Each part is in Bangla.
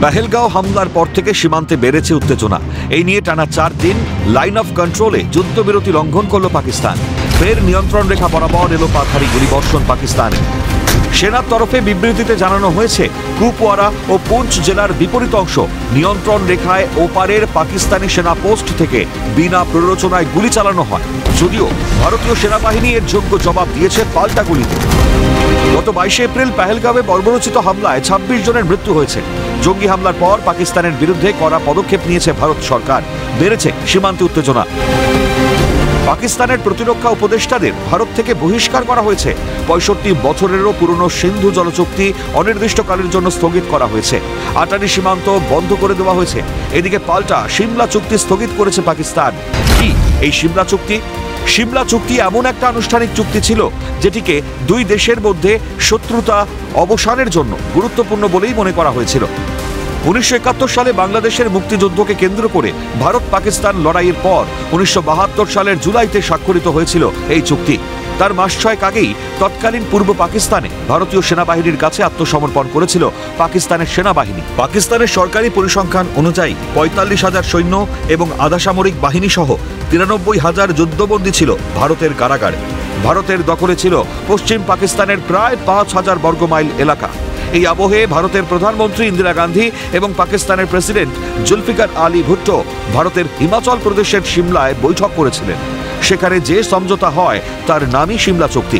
পেহেলগাঁও হামলার পর থেকে সীমান্তে বেড়েছে উত্তেজনা। এই নিয়ে টানা 4 দিন লাইন অফ কন্ট্রোলে যুদ্ধবিরতি লঙ্ঘন করল পাকিস্তান। ফের নিয়ন্ত্রণ রেখা বরাবর এলো পাথারি গুলিবর্ষণ পাকিস্তানে। সেনার তরফে বিবৃতিতে জানানো হয়েছে, কুপওয়ারা ও পুঞ্চ জেলার বিপরীত অংশ নিয়ন্ত্রণ রেখায় ওপারের পাকিস্তানি সেনা পোস্ট থেকে বিনা প্ররোচনায় গুলি চালানো হয়। যদিও ভারতীয় সেনাবাহিনী এর যোগ্য জবাব দিয়েছে পাল্টা গুলিতে। গত 22 এপ্রিল পেহেলগাঁওয়ে বর্বরোচিত হামলায় 26 জনের মৃত্যু হয়েছে। জঙ্গি হামলার পর পাকিস্তানের বিরুদ্ধে কড়া পদক্ষেপ নিয়েছে ভারত সরকার। বেড়েছে সীমান্তে উত্তেজনা। পাকিস্তানের প্রতিরক্ষা উপদেষ্টাদের ভারত থেকে বহিষ্কার করা হয়েছে। 65 বছরেরও পুরনো সিন্ধু জলচুক্তি অনির্দিষ্টকালের জন্য স্থগিত করা হয়েছে। আটারি সীমান্ত বন্ধ করে দেওয়া হয়েছে। এদিকে পাল্টা সিমলা চুক্তি স্থগিত করেছে পাকিস্তান। কি এই সিমলা চুক্তি? সিমলা চুক্তি এমন একটা আনুষ্ঠানিক চুক্তি ছিল যেটিকে দুই দেশের মধ্যে শত্রুতা অবসানের জন্য গুরুত্বপূর্ণ বলেই মনে করা হয়েছিল। 1971 সালে বাংলাদেশের মুক্তিযুদ্ধকে কেন্দ্র করে ভারত পাকিস্তান লড়াইয়ের পর 1972 সালের জুলাইতে স্বাক্ষরিত হয়েছিল এই চুক্তি। তার মাস 6 আগেই তৎকালীন পূর্ব পাকিস্তানে ভারতীয় সেনাবাহিনীর কাছে আত্মসমর্পণ করেছিল পাকিস্তানের সেনাবাহিনী। পাকিস্তানের সরকারি পরিসংখ্যান অনুযায়ী 45,000 সৈন্য এবং আধা সামরিক বাহিনী সহ 93,000 যুদ্ধবন্দী ছিল ভারতের কারাগারে। ভারতের দখলে ছিল পশ্চিম পাকিস্তানের প্রায় 5,000 বর্গমাইল এলাকা। এই আবহে ভারতের প্রধানমন্ত্রী ইন্দিরা গান্ধী এবং পাকিস্তানের প্রেসিডেন্ট জুলফিকার আলী ভুট্টো ভারতের হিমাচল প্রদেশের সিমলায় বৈঠক করেছিলেন। সেখানে যে সমঝোতা হয় তার নামই সিমলা চুক্তি।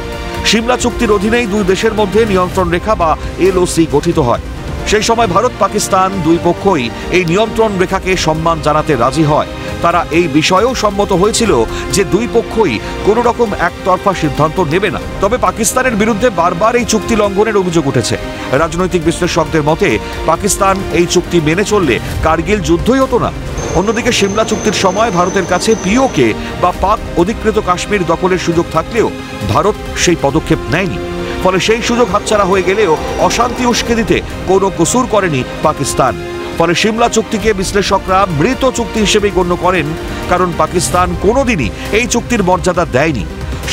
সিমলা চুক্তির অধীনেই দুই দেশের মধ্যে নিয়ন্ত্রণ রেখা বা এলওসি গঠিত হয়। সেই সময় ভারত পাকিস্তান দুই পক্ষই এই নিয়ন্ত্রণ রেখাকে সম্মান জানাতে রাজি হয়। তারা এই বিষয়েও সম্মত হয়েছিল যে দুই পক্ষই কোনো রকম একতরফা সিদ্ধান্ত নেবে না। তবে পাকিস্তানের বিরুদ্ধে বারবার এই চুক্তি লঙ্ঘনের অভিযোগ উঠেছে। রাজনৈতিক বিশ্লেষকদের মতে পাকিস্তান এই চুক্তি মেনে চললে কার্গিল যুদ্ধই হতো না। অন্যদিকে সিমলা চুক্তির সময় ভারতের কাছে পিওকে বা পাক অধিকৃত কাশ্মীর দখলের সুযোগ থাকলেও ভারত সেই পদক্ষেপ নেয়নি। ফলে সেই সুযোগ হাতছাড়া হয়ে গেলেও অশান্তি উস্কে দিতে কোনো কসুর করেনি পাকিস্তান। ফলে সিমলা চুক্তিকে বিশ্লেষকরা মৃত চুক্তি হিসেবেই গণ্য করেন, কারণ পাকিস্তান কোনোদিনই এই চুক্তির মর্যাদা দেয়নি।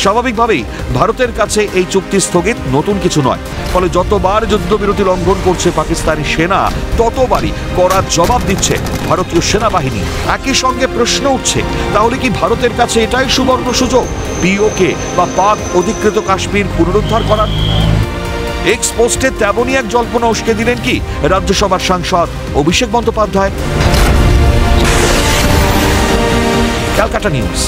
স্বাভাবিকভাবেই ভারতের কাছে এই চুক্তি স্থগিত নতুন কিছু নয়। ফলে যতবার যুদ্ধবিরতি লঙ্ঘন করছে পাকিস্তানি সেনা, ততবারই কড়া জবাব দিচ্ছে ভারতীয় সেনাবাহিনী। একই সঙ্গে প্রশ্ন উঠছে, তাহলে কি ভারতের কাছে এটাই সুবর্ণ সুযোগ পিওকে বা পাক অধিকৃত কাশ্মীর পুনরুদ্ধার করার? এক্স পোস্টে তেমনই এক জল্পনা উস্কে দিলেন কি রাজ্যসভার সাংসদ অভিষেক বন্দ্যোপাধ্যায়। ক্যালকাটা নিউজ।